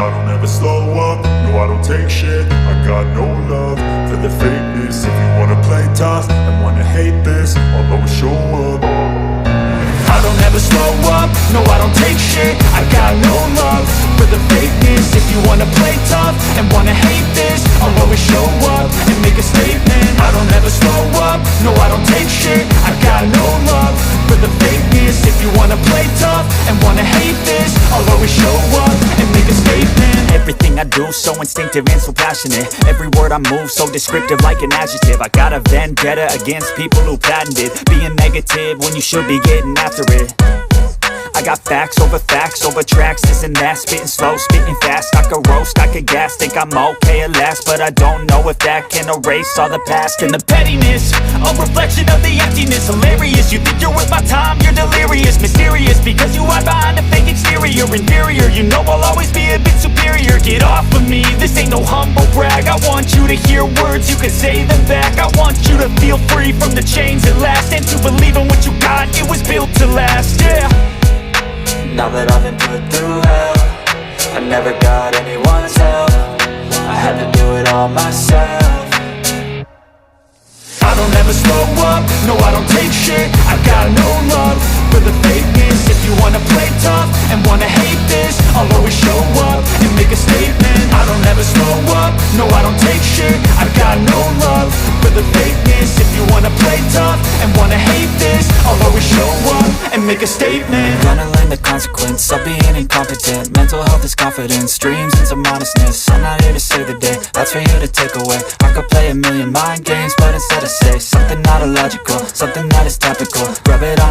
I don't ever slow up, no I don't take shit. I got no love for the fakeness. If you wanna play tough and wanna hate this, I'll always show up. I don't ever slow up, no I don't take shit. I got no love for the fakeness. If you wanna play tough and wanna hate this, I'll always show up and make a statement. I don't ever slow up, no I don't take shit. I got no love for the fakeness. If you wanna play tough and wanna hate this, I'll always show up and make a statement. Everything I do so instinctive and so passionate. Every word I move so descriptive like an adjective. I got a vendetta against people who patented being negative when you should be getting after it. I got facts over tracks, this and that. Spitting slow, spitting fast, I could roast, I could gas. Think I'm okay at last, but I don't know if that can erase all the past. And the pettiness, a reflection of the emptiness. Hilarious, you think you're worth my time, you're delirious. Mysterious, because you hide behind a fake exterior. Inferior, you know I'll always be a bit superior. Get off of me, this ain't no humble brag. I want you to hear words, you can say them back. I want you to feel free from the chains at last, and to believe in what you got, it was built to last, yeah. Now that I've been put through hell, I never got anyone's help. I had to do it all myself. I don't ever slow up, no I don't take shit. I got no love for the fakeness. If you wanna play tough and wanna hate this, I'll always show up and make a statement. I don't ever slow up, no I don't take shit. I got no love for the fakeness. If you wanna play tough and wanna hate this, I'll always show up and make a statement. Gonna learn the consequence of being incompetent. Mental health is confidence, dreams and some honestness. I'm not here to save the day, that's for you to take away. I could play a million mind games, but instead I say something not illogical, something that is topical. Rub it on